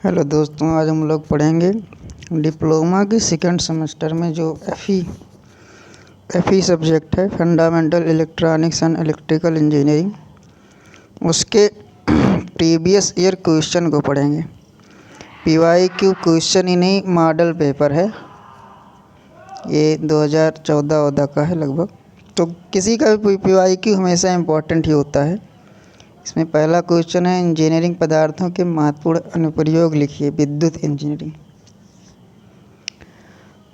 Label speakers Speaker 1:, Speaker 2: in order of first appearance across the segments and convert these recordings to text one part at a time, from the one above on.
Speaker 1: Hello दोस्तों, आज हम लोग पढ़ेंगे डिप्लोमा के सेकंड सेमेस्टर में जो एफ़ई सब्जेक्ट है, fundamental electronics and electrical engineering, उसके प्रीवियस ईयर क्वेश्चन को पढ़ेंगे। PYQ क्वेश्चन ही नहीं, मॉडल पेपर है ये 2014 का है लगभग। तो किसी का भी PYQ हमेशा इम्पोर्टेंट ही होता है। इसमें पहला क्वेश्चन है, इंजीनियरिंग पदार्थों के महत्वपूर्ण अनुप्रयोग लिखिए। विद्युत इंजीनियरिंग।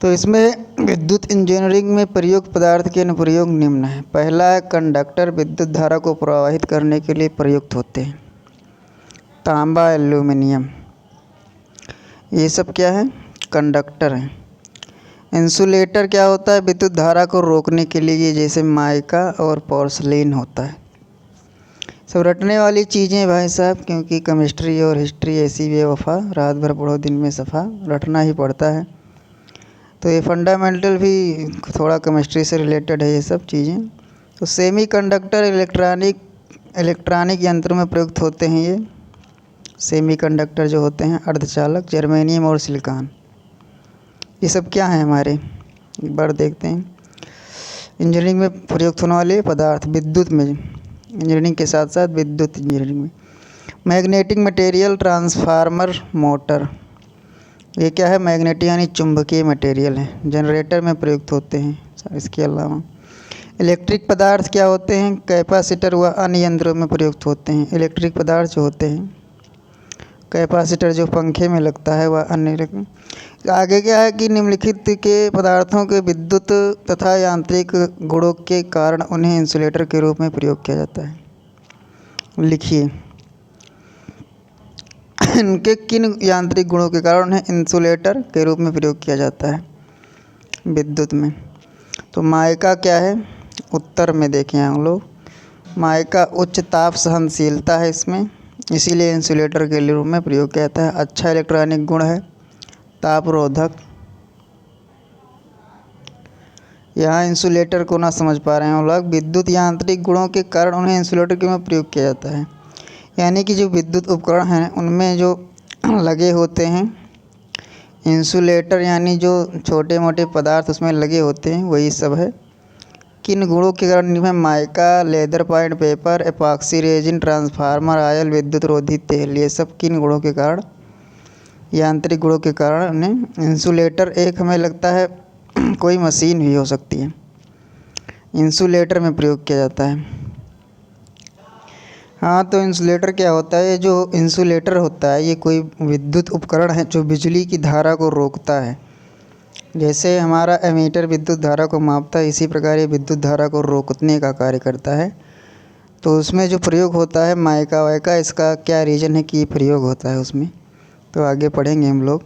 Speaker 1: तो इसमें विद्युत इंजीनियरिंग में प्रयुक्त पदार्थ के अनुप्रयोग निम्न है। पहला है, कंडक्टर विद्युत धारा को प्रवाहित करने के लिए प्रयुक्त होते हैं। तांबा, एल्यूमिनियम, ये सब क्या है? कंडक्टर हैं। इंसुलेटर क्या होता है? विद्युत धारा को रोकने के लिए, जैसे माइका और पोर्सिलेन होता है। सब रटने वाली चीज़ें भाई साहब, क्योंकि केमिस्ट्री और हिस्ट्री ऐसी बेवफा, रात भर पढ़ो दिन में सफ़ा, रटना ही पड़ता है। तो ये फंडामेंटल भी थोड़ा केमिस्ट्री से रिलेटेड है ये सब चीज़ें। तो सेमी कंडक्टर इलेक्ट्रॉनिक यंत्रों में प्रयुक्त होते हैं। ये सेमी कंडक्टर जो होते हैं, अर्धचालक, जर्मेनियम और सिलिकॉन, ये सब क्या हैं हमारे, एक बार देखते हैं। इंजीनियरिंग में प्रयुक्त होने वाले पदार्थ, विद्युत में, इंजीनियरिंग के साथ साथ विद्युत इंजीनियरिंग में, मैग्नेटिक मटेरियल, ट्रांसफार्मर, मोटर, ये क्या है? मैग्नेटिक यानी चुंबकीय मटेरियल है, जनरेटर में प्रयुक्त होते हैं। इसके अलावा इलेक्ट्रिक पदार्थ क्या होते हैं? कैपेसिटर व अन्य यंत्रों में प्रयुक्त होते हैं। इलेक्ट्रिक पदार्थ जो होते हैं, कैपेसिटर जो पंखे में लगता है, वह अन्य। आगे क्या है कि निम्नलिखित के पदार्थों के विद्युत तथा यांत्रिक गुणों के कारण उन्हें इंसुलेटर के रूप में प्रयोग किया जाता है। लिखिए, इनके किन यांत्रिक गुणों के कारण उन्हें इंसुलेटर के रूप में प्रयोग किया जाता है विद्युत में। तो माइका क्या है? उत्तर में देखें हम लोग, माइका उच्च ताप सहनशीलता है इसमें, इसीलिए इंसुलेटर के रूप में प्रयोग किया जाता है। अच्छा इलेक्ट्रॉनिक गुण है, तापरोधक। यहाँ इंसुलेटर को ना समझ पा रहे हैं हम लोग। विद्युत यांत्रिक गुणों के कारण उन्हें इंसुलेटर के रूप में प्रयोग किया जाता है, यानी कि जो विद्युत उपकरण हैं उनमें जो लगे होते हैं इंसुलेटर, यानी जो छोटे मोटे पदार्थ उसमें लगे होते हैं, वही सब है। किन गुणों के कारण इनमें? Mica, leather point paper, epoxy resin, transformer oil, विद्युत रोधी तेल, ये सब किन गुणों के कारण? यांत्रिक गुणों के कारण उन्हें इंसुलेटर। एक हमें लगता है कोई मशीन भी हो सकती है, इंसुलेटर में प्रयोग किया जाता है। हाँ, तो इंसुलेटर क्या होता है? ये जो इंसुलेटर होता है, ये कोई विद्युत उपकरण है जो बिजली की धारा को रोकता है। जैसे हमारा एमीटर विद्युत धारा को मापता है, इसी प्रकार ये विद्युत धारा को रोकने का कार्य करता है। तो उसमें जो प्रयोग होता है माइका वाइका, इसका क्या रीज़न है कि प्रयोग होता है उसमें, तो आगे पढ़ेंगे हम लोग।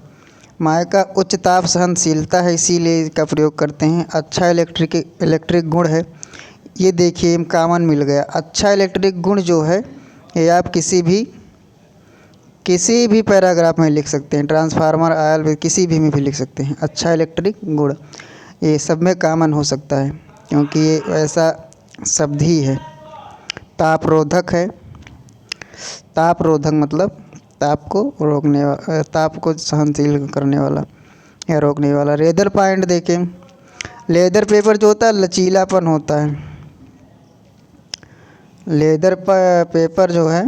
Speaker 1: माइका उच्च ताप सहनशीलता है, इसीलिए इसका प्रयोग करते हैं। अच्छा इलेक्ट्रिक गुण है, ये देखिए कॉमन मिल गया। अच्छा इलेक्ट्रिक गुण जो है, ये आप किसी भी पैराग्राफ में लिख सकते हैं। ट्रांसफार्मर ऑयल किसी भी में भी लिख सकते हैं। अच्छा इलेक्ट्रिक गुण ये सब में कॉमन हो सकता है, क्योंकि ये ऐसा शब्द ही है। तापरोधक है, तापरोधक मतलब ताप को रोकने वाला, ताप को सहनशील करने वाला या रोकने वाला। लेदर पॉइंट देखें, लेदर पेपर जो होता है लचीलापन होता है। लेदर पेपर जो है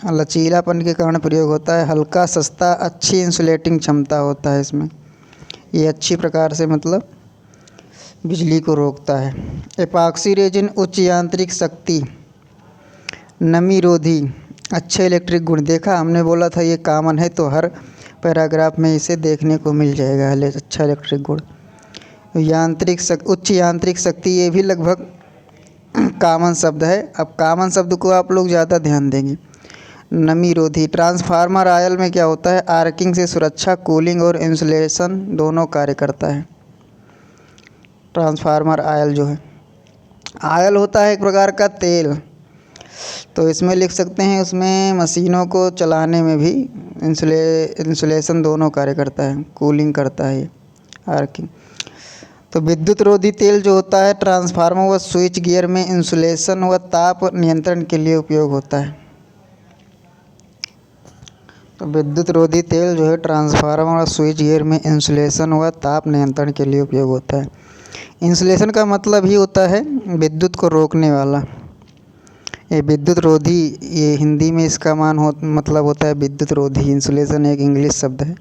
Speaker 1: लचीलापन के कारण प्रयोग होता है। हल्का, सस्ता, अच्छी इंसुलेटिंग क्षमता होता है इसमें, ये अच्छी प्रकार से मतलब बिजली को रोकता है। एपॉक्सी रेजिन उच्च यांत्रिक शक्ति, नमी रोधी, अच्छे इलेक्ट्रिक गुण। देखा, हमने बोला था ये कॉमन है, तो हर पैराग्राफ में इसे देखने को मिल जाएगा। अच्छा इलेक्ट्रिक गुण। उच्च यांत्रिक शक्ति, ये भी लगभग कॉमन शब्द है। अब कॉमन शब्द को आप लोग ज़्यादा ध्यान देंगे। नमी रोधी। ट्रांसफार्मर ऑयल में क्या होता है? आर्किंग से सुरक्षा, कूलिंग और इंसुलेशन दोनों कार्य करता है। ट्रांसफार्मर ऑयल जो है, ऑयल होता है एक प्रकार का तेल, तो इसमें लिख सकते हैं उसमें मशीनों को चलाने में भी इंसुलेशन दोनों कार्य करता है, कूलिंग करता है ये, आर्किंग। तो विद्युत रोधी तेल जो होता है ट्रांसफार्मर व स्विच गियर में इंसुलेशन व ताप नियंत्रण के लिए उपयोग होता है। तो विद्युत रोधी तेल जो है ट्रांसफार्मर और स्विच गियर में इंसुलेशन व ताप नियंत्रण के लिए उपयोग होता है। इंसुलेशन का मतलब ही होता है विद्युत को रोकने वाला। ये विद्युत रोधी, ये हिंदी में इसका मतलब होता है विद्युत रोधी। इंसुलेशन एक इंग्लिश शब्द है।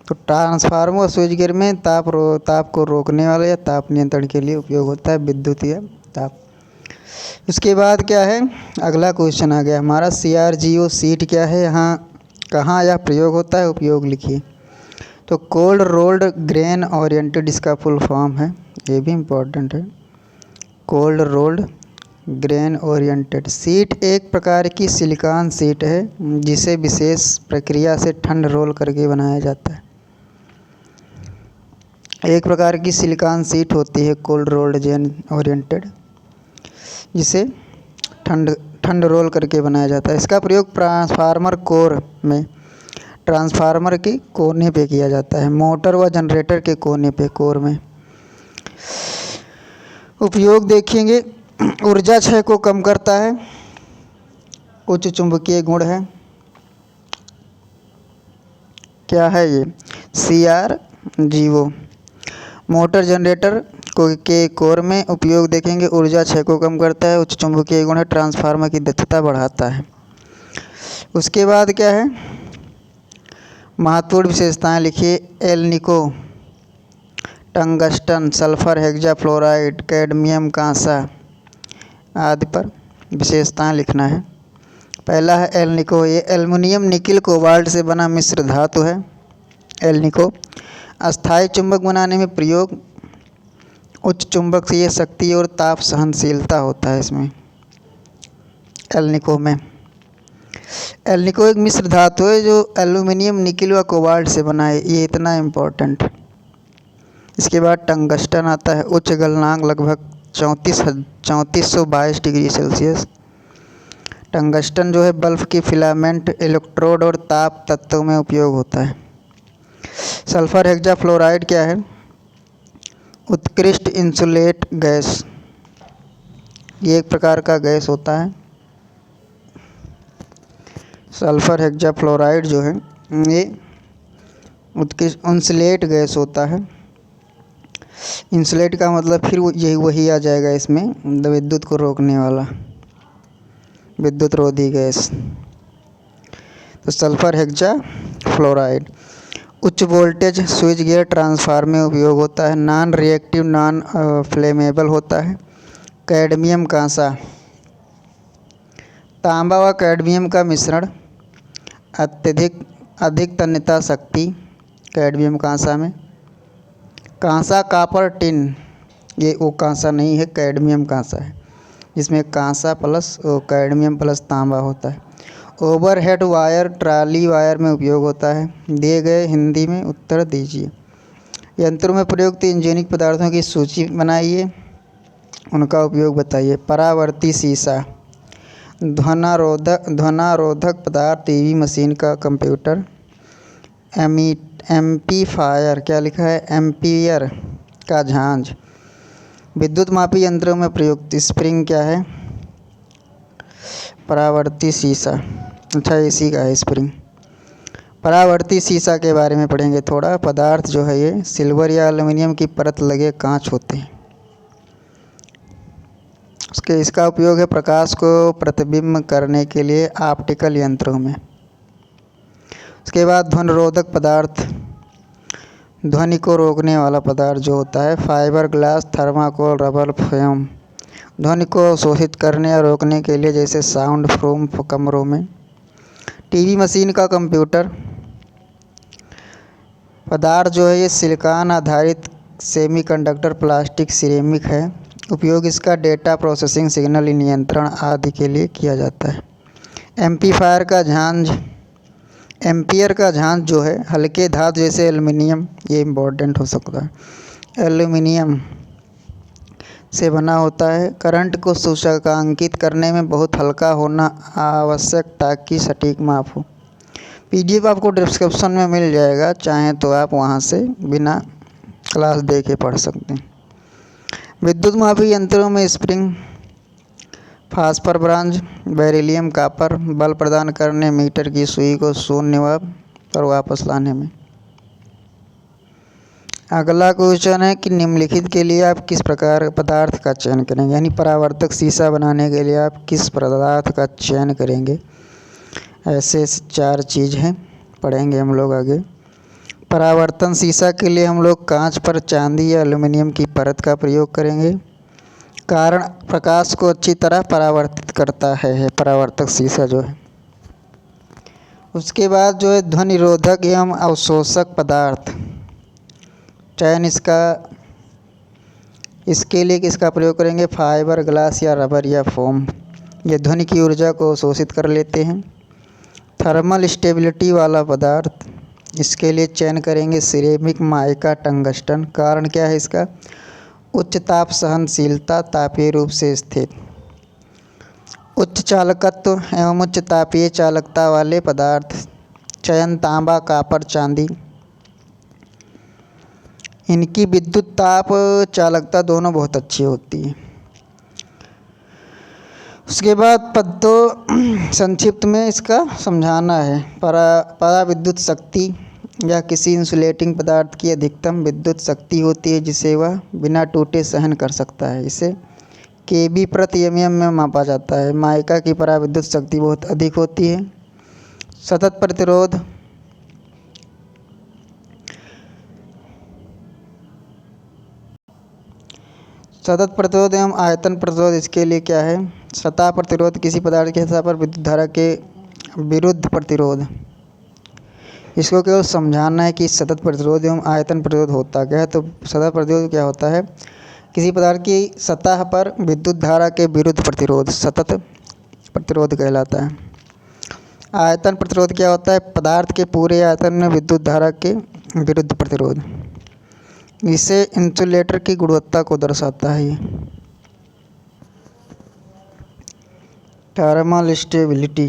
Speaker 1: तो ट्रांसफार्मर और स्विच गियर में ताप को रोकने वाला या ताप नियंत्रण के लिए उपयोग होता है विद्युत या ताप। उसके बाद क्या है, अगला क्वेश्चन आ गया हमारा, CRGO सीट क्या है, यहाँ कहाँ यह प्रयोग होता है, उपयोग लिखिए। तो कोल्ड रोल्ड ग्रेन ओरिएंटेड इसका फुल फॉर्म है, ये भी इम्पोर्टेंट है। Cold rolled grain oriented seat एक प्रकार की सिलिकॉन सीट है जिसे विशेष प्रक्रिया से ठंड रोल करके बनाया जाता है। एक प्रकार की सिलिकॉन सीट होती है कोल्ड रोल्ड ग्रेन ओरिएंटेड, जिसे ठंड रोल करके बनाया जाता है। इसका प्रयोग ट्रांसफार्मर कोर में, ट्रांसफार्मर के कोने पे किया जाता है, मोटर व जनरेटर के कोने पे, कोर में। उपयोग देखेंगे, ऊर्जा क्षय को कम करता है, उच्च चुंबकीय गुण है। क्या है ये, CRGO। मोटर जनरेटर के कोर में उपयोग देखेंगे, ऊर्जा क्षय को कम करता है, उच्च चुंबकीय गुण है, ट्रांसफार्मर की दक्षता बढ़ाता है। उसके बाद क्या है, महत्वपूर्ण विशेषताएं लिखिए। Alnico, tungsten, sulphur hexafluoride, cadmium, कांसा आदि पर विशेषताएं लिखना है। पहला है एल्निको, ये एल्युमिनियम निकिल कोबाल्ट से बना मिश्र धातु है। एल्निको अस्थायी चुंबक बनाने में प्रयोग, उच्च चुंबकीय शक्ति और ताप सहनशीलता होता है इसमें, एल्निको में। एल्निको एक मिश्र धातु है जो एल्युमिनियम निकिल व कोबाल्ट से बना है, ये इतना इम्पोर्टेंट। इसके बाद टंगस्टन आता है, उच्च गलनांक लगभग 3422 डिग्री सेल्सियस। टंगस्टन जो है बल्ब की फिलामेंट, इलेक्ट्रोड और ताप तत्वों में उपयोग होता है। सल्फर हेक्साफ्लोराइड क्या है, उत्कृष्ट इंसुलेट गैस, ये एक प्रकार का गैस होता है। सल्फर हेक्साफ्लोराइड जो है ये उत्कृष्ट इंसुलेट गैस होता है। इंसुलेट का मतलब फिर यही वही आ जाएगा इसमें, विद्युत को रोकने वाला, विद्युत रोधी गैस। तो सल्फर हेक्साफ्लोराइड उच्च वोल्टेज स्विच गियर ट्रांसफार्मर में उपयोग होता है। नॉन रिएक्टिव, नॉन फ्लेमेबल होता है। कैडमियम, कांसा, तांबा व कैडमियम का मिश्रण, अधिक तन्यता शक्ति कैडमियम कांसा में। कांसा कॉपर टिन, ये वो कांसा नहीं है, कैडमियम कांसा है, जिसमें कांसा प्लस कैडमियम प्लस तांबा होता है। ओवरहेड वायर ट्रॉली वायर में उपयोग होता है। दिए गए हिंदी में उत्तर दीजिए। यंत्रों में प्रयुक्त इंजीनियरिंग पदार्थों की सूची बनाइए, उनका उपयोग बताइए। परावर्ती शीशा, ध्वनारोधक पदार्थ, टीवी, मशीन का कंप्यूटर। एम्पलीफायर, क्या लिखा है, एम्पियर का झांझ। विद्युत मापी यंत्रों में प्रयुक्त स्प्रिंग क्या है, परावर्ती शीशा, अच्छा इसी का है स्प्रिंग। परावर्ती शीशा के बारे में पढ़ेंगे थोड़ा। पदार्थ जो है ये सिल्वर या एल्युमिनियम की परत लगे कांच होते हैं। इसका उपयोग है प्रकाश को प्रतिबिंब करने के लिए ऑप्टिकल यंत्रों में। उसके बाद ध्वनिरोधक पदार्थ, ध्वनि को रोकने वाला पदार्थ जो होता है, fibre glass, thermocol, rubber, foam. ध्वनि को अवशोषित करने या रोकने के लिए, जैसे साउंड प्रूफ कमरों में। टीवी, मशीन का कंप्यूटर। पदार्थ जो है ये सिलिकॉन आधारित सेमीकंडक्टर, प्लास्टिक, सिरेमिक है। उपयोग इसका डेटा प्रोसेसिंग, सिग्नल नियंत्रण आदि के लिए किया जाता है। एम्पलीफायर का झांझ, एम्पियर का झांझ जो है हल्के धातु जैसे एल्युमिनियम, ये इम्पोर्टेंट हो सकता है, एल्युमिनियम से बना होता है। करंट को सूचकांकित करने में बहुत हल्का होना आवश्यक ताकि सटीक माप हो। PDF आपको डिस्क्रिप्शन में मिल जाएगा, चाहें तो आप वहां से बिना क्लास देखे पढ़ सकते हैं। विद्युत मापी यंत्रों में spring, phosphor bronze, beryllium copper, बल प्रदान करने मीटर की सुई को शून्य पर वापस लाने में। अगला क्वेश्चन है कि निम्नलिखित के लिए आप किस प्रकार पदार्थ का चयन करेंगे, यानी परावर्तक शीशा बनाने के लिए आप किस पदार्थ का चयन करेंगे। ऐसे 4 चीज़ हैं, पढ़ेंगे हम लोग आगे। परावर्तन शीशा के लिए हम लोग कांच पर चांदी या एल्युमिनियम की परत का प्रयोग करेंगे, कारण प्रकाश को अच्छी तरह परावर्तित करता है परावर्तक शीशा जो है। उसके बाद जो है ध्वनिरोधक एवं अवशोषक पदार्थ चयन इसके लिए किसका प्रयोग करेंगे, फाइबर, ग्लास या रबर या फोम। ये ध्वनि की ऊर्जा को शोषित कर लेते हैं। थर्मल स्टेबिलिटी वाला पदार्थ, इसके लिए चयन करेंगे सिरेमिक, माइका, टंगस्टन। कारण क्या है इसका, उच्च ताप सहनशीलता, तापीय रूप से स्थिर, उच्च चालकत्व एवं उच्च तापीय चालकता वाले पदार्थ। चयन तांबा, कॉपर, चांदी। इनकी विद्युत ताप चालकता दोनों बहुत अच्छी होती है। उसके बाद पदों संक्षिप्त में इसका समझाना है। पराविद्युत शक्ति या किसी इंसुलेटिंग पदार्थ की अधिकतम विद्युत शक्ति होती है जिसे वह बिना टूटे सहन कर सकता है। इसे केबी प्रति एमएम में मापा जाता है। माइका की पराविद्युत शक्ति बहुत अधिक होती है। सतत प्रतिरोध, सतत प्रतिरोध एवं आयतन प्रतिरोध, इसके लिए क्या है, सतह प्रतिरोध किसी पदार्थ की सतह पर विद्युत धारा के विरुद्ध प्रतिरोध। इसको केवल समझाना है कि सतत प्रतिरोध एवं आयतन प्रतिरोध होता क्या है। तो सतह प्रतिरोध क्या होता है, किसी पदार्थ की सतह पर विद्युत धारा के विरुद्ध प्रतिरोध सतत प्रतिरोध कहलाता है। आयतन प्रतिरोध क्या होता है, पदार्थ के पूरे आयतन में विद्युत धारा के विरुद्ध प्रतिरोध। इसे इंसुलेटर की गुणवत्ता को दर्शाता है। ये थर्मल स्टेबिलिटी,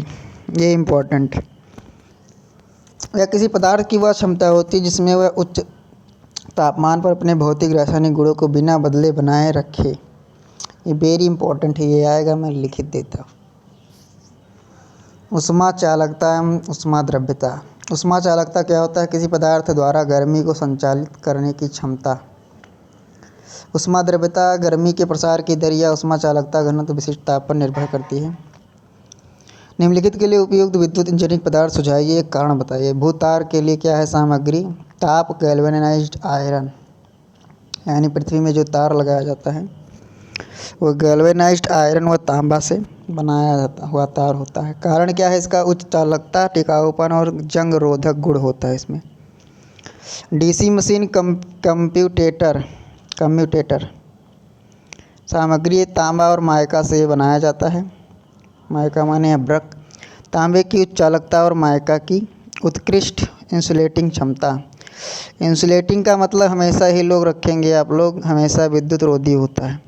Speaker 1: ये इम्पोर्टेंट है। या किसी पदार्थ की वह क्षमता होती है जिसमें वह उच्च तापमान पर अपने भौतिक रासायनिक गुणों को बिना बदले बनाए रखे। ये वेरी इंपॉर्टेंट है, ये आएगा मैं लिखित देता हूँ। ऊष्मा चालकता एवं ऊष्मा द्रव्यता। ऊष्मा चालकता क्या होता है, किसी पदार्थ द्वारा गर्मी को संचालित करने की क्षमता। ऊष्मा द्रव्यता गर्मी के प्रसार की दर या ऊष्मा चालकता घनत्व विशिष्ट ताप पर निर्भर करती है। निम्नलिखित के लिए उपयुक्त विद्युत इंजीनियरिंग पदार्थ सुझाइए, एक कारण बताइए। भूतार के लिए क्या है सामग्री, ताप गैल्वेनाइज्ड आयरन, यानी पृथ्वी में जो तार लगाया जाता है वो गैल्वेनाइज्ड आयरन व तांबा से बनाया जाता हुआ तार होता है। कारण क्या है इसका, उच्च चालकता, टिकाऊपन और जंग रोधक गुण होता है इसमें। डीसी मशीन कम्यूटेटर सामग्री तांबा और माइका से बनाया जाता है। माइका माने अभ्रक। तांबे की उच्च चालकता और माइका की उत्कृष्ट इंसुलेटिंग क्षमता। इंसुलेटिंग का मतलब हमेशा ही लोग रखेंगे आप लोग, हमेशा विद्युत रोधी होता है।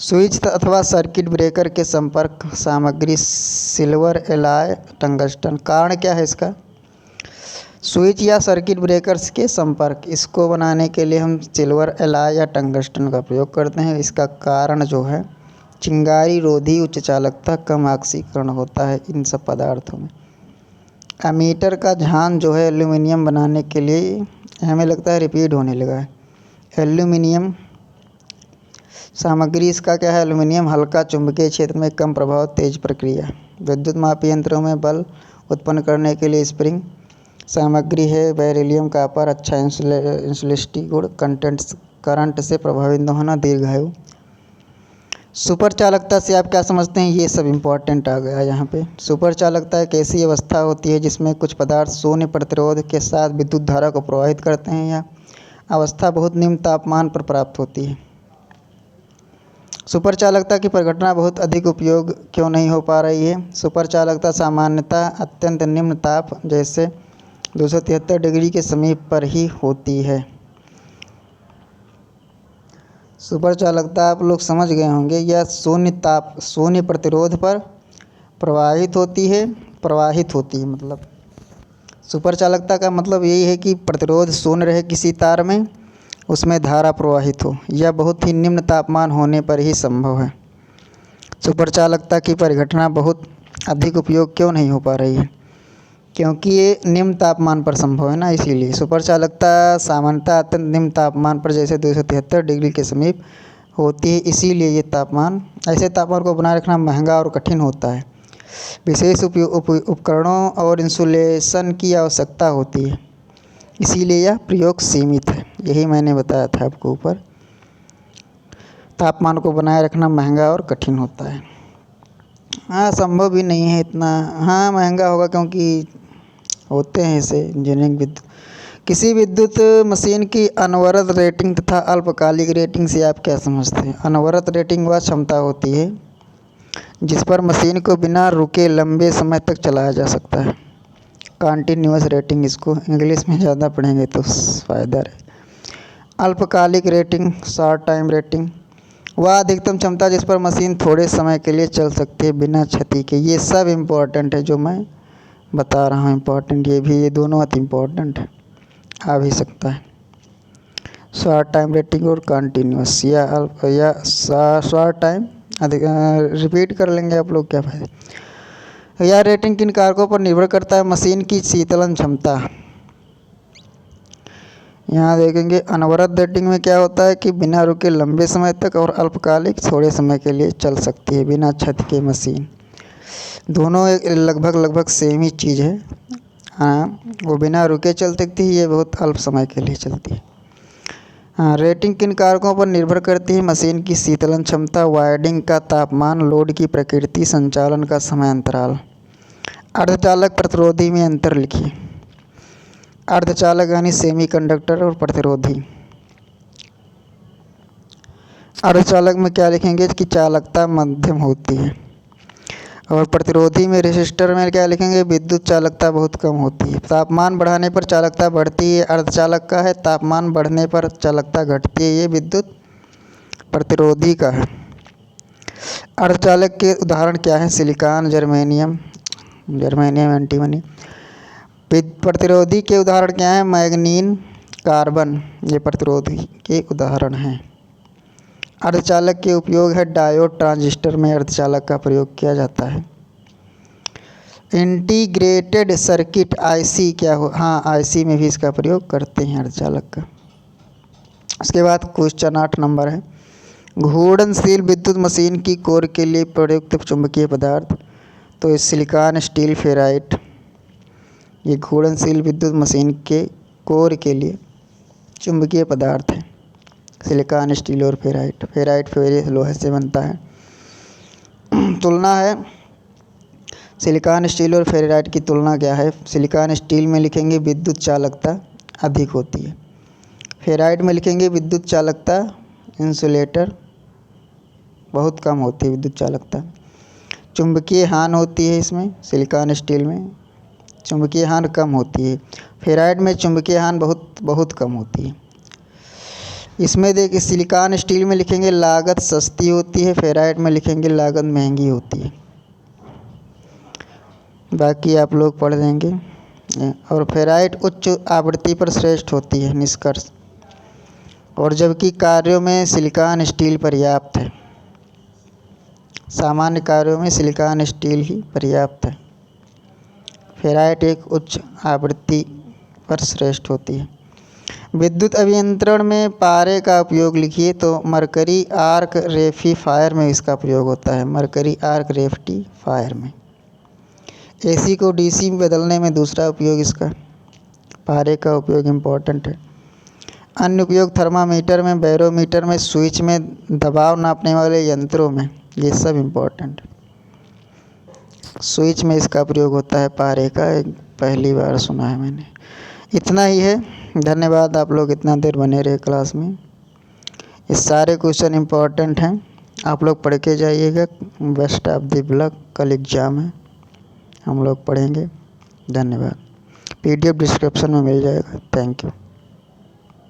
Speaker 1: स्विच अथवा सर्किट ब्रेकर के संपर्क सामग्री सिल्वर, एलॉय, टंगस्टन। कारण क्या है इसका, स्विच या सर्किट ब्रेकर्स के संपर्क, इसको बनाने के लिए हम सिल्वर, एलॉय या टंगस्टन का प्रयोग करते हैं। इसका कारण जो है चिंगारी रोधी, उच्च चालकता, कम ऑक्सीकरण होता है इन सब पदार्थों में। एमीटर का झान जो है एल्यूमिनियम बनाने के लिए, हमें लगता है रिपीट होने लगा है। एल्यूमिनियम सामग्री इसका क्या है, एल्यूमिनियम हल्का, चुंबकीय क्षेत्र में कम प्रभाव, तेज प्रक्रिया। विद्युत मापी यंत्रों में बल उत्पन्न करने के लिए स्प्रिंग सामग्री है। बेरिलियम कॉपर, अच्छा इंसुलेटिंग गुण, करंट से प्रभावित न होना, दीर्घायु। सुपर चालकता से आप क्या समझते हैं, ये सब इम्पोर्टेंट आ गया यहाँ पे। सुपर चालकता एक ऐसी अवस्था होती है जिसमें कुछ पदार्थ शून्य प्रतिरोध के साथ विद्युत धारा को प्रवाहित करते हैं। यह अवस्था बहुत निम्न तापमान पर प्राप्त होती है। सुपर चालकता की परिघटना बहुत अधिक उपयोग क्यों नहीं हो पा रही है। सुपर चालकता सामान्यतः अत्यंत निम्न ताप जैसे 273 डिग्री के समीप पर ही होती है। सुपर चालकता आप लोग समझ गए होंगे, यह शून्य ताप, शून्य प्रतिरोध पर प्रवाहित होती है मतलब सुपर चालकता का मतलब यही है कि प्रतिरोध शून्य रहे किसी तार में, उसमें धारा प्रवाहित हो। यह बहुत ही निम्न तापमान होने पर ही संभव है। सुपर चालकता की परिघटना बहुत अधिक उपयोग क्यों नहीं हो पा रही है? क्योंकि ये निम्न तापमान पर संभव है ना, इसीलिए। सुपर चालकता सामान्यतः अत्यंत निम्न तापमान पर जैसे 273 डिग्री के समीप होती है, इसीलिए ये तापमान ऐसे तापमान को बनाए रखना महंगा और कठिन होता है। विशेष उपकरणों और इंसुलेशन की आवश्यकता होती है, इसीलिए यह प्रयोग सीमित है। यही मैंने बताया था आपको ऊपर, तापमान को बनाए रखना महंगा और कठिन होता है। हाँ, संभव भी नहीं है इतना। हाँ, महंगा होगा क्योंकि होते हैं ऐसे इंजीनियरिंग विद्युत। किसी विद्युत मशीन की अनवरत रेटिंग तथा अल्पकालिक रेटिंग से आप क्या समझते हैं? अनवरत रेटिंग वह क्षमता होती है जिस पर मशीन को बिना रुके लंबे समय तक चलाया जा सकता है। कंटिन्यूअस रेटिंग, इसको इंग्लिश में ज़्यादा पढ़ेंगे तो फ़ायदा रहे। अल्पकालिक रेटिंग, शॉर्ट टाइम रेटिंग, वह अधिकतम क्षमता जिस पर मशीन थोड़े समय के लिए चल सकती है बिना क्षति के। ये सब इम्पोर्टेंट है जो मैं बता रहा हूँ, इम्पोर्टेंट ये भी, ये दोनों अति इम्पोर्टेंट है, आ भी सकता है। शॉर्ट टाइम रेटिंग और कंटिन्यूअस या शॉर्ट टाइम रिपीट कर लेंगे आप लोग, क्या फायदा। यह रेटिंग किन कारकों पर निर्भर करता है? मशीन की शीतलन क्षमता। यहाँ देखेंगे अनवरत रेटिंग में क्या होता है कि बिना रुके लंबे समय तक और अल्पकालिक थोड़े समय के लिए चल सकती है बिना क्षति के मशीन। दोनों लगभग सेम ही चीज़ है। हाँ, वो बिना रुके चल सकती है, ये बहुत अल्प समय के लिए चलती है। हाँ, रेटिंग किन कारकों पर निर्भर करती है? मशीन की शीतलन क्षमता, वाइंडिंग का तापमान, लोड की प्रकृति, संचालन का समय अंतराल। अर्धचालक प्रतिरोधी में अंतर लिखिए। अर्धचालक यानी सेमीकंडक्टर और प्रतिरोधी। अर्धचालक में क्या लिखेंगे कि चालकता मध्यम होती है, और प्रतिरोधी में रेसिस्टर में क्या लिखेंगे? विद्युत चालकता बहुत कम होती है। तापमान बढ़ाने पर चालकता बढ़ती है, अर्धचालक का है। तापमान बढ़ने पर चालकता घटती है, ये विद्युत प्रतिरोधी का है। अर्धचालक के उदाहरण क्या हैं? Silicon, germanium antimony. प्रतिरोधी के उदाहरण क्या हैं? मैग्नीन, कार्बन, ये प्रतिरोधी के उदाहरण हैं। अर्धचालक के उपयोग है डायोड, ट्रांजिस्टर में अर्धचालक का प्रयोग किया जाता है। इंटीग्रेटेड सर्किट आईसी क्या हो? हाँ, आईसी में भी इसका प्रयोग करते हैं अर्धचालक का। उसके बाद क्वेश्चन 8 नंबर है, घूर्णनशील विद्युत मशीन की कोर के लिए प्रयुक्त चुंबकीय पदार्थ। तो सिलिकॉन, स्टील, फेराइट, ये घूर्णनशील विद्युत मशीन के कोर के लिए चुंबकीय पदार्थ है। सिलिकॉन, स्टील और फेराइट। फेराइट फेरस लोहे से बनता है। तुलना है सिलिकॉन, स्टील और फेराइट की तुलना क्या है? सिलिकॉन स्टील में लिखेंगे विद्युत चालकता अधिक होती है। फेराइट में लिखेंगे विद्युत चालकता, इंसुलेटर, बहुत कम होती है विद्युत चालकता। चुंबकीय हानि होती है इसमें, सिलिकॉन स्टील में चुंबकीय हानि कम होती है। फेराइट में चुंबकीय हानि बहुत कम होती है। इसमें देखिए सिलिकॉन स्टील में लिखेंगे लागत सस्ती होती है, फेराइट में लिखेंगे लागत महंगी होती है। बाकी आप लोग पढ़ लेंगे। और फेराइट उच्च आवृत्ति पर श्रेष्ठ होती है, निष्कर्ष। और जबकि कार्यों में सिलिकॉन स्टील पर्याप्त है, सामान्य कार्यों में सिलिकॉन स्टील ही पर्याप्त है। फेराइट एक उच्च आवृत्ति पर श्रेष्ठ होती है। विद्युत अभियंत्रण में पारे का उपयोग लिखिए। तो मरकरी आर्क रेक्टिफायर में इसका प्रयोग होता है, मरकरी आर्क रेक्टिफायर में। एसी को डीसी में बदलने में दूसरा उपयोग इसका, पारे का उपयोग इम्पोर्टेंट है। अन्य उपयोग थर्मामीटर में, बैरोमीटर में, स्विच में, दबाव नापने वाले यंत्रों में, ये सब इम्पोर्टेंट है। स्विच में इसका प्रयोग होता है पारे का, पहली बार सुना है मैंने। इतना ही है, धन्यवाद। आप लोग इतना देर बने रहे क्लास में। ये सारे क्वेश्चन इम्पोर्टेंट हैं, आप लोग पढ़ के जाइएगा। बेस्ट ऑफ द लक, कल एग्ज़ाम है, हम लोग पढ़ेंगे। धन्यवाद। PDF डिस्क्रिप्शन में मिल जाएगा। Thank you.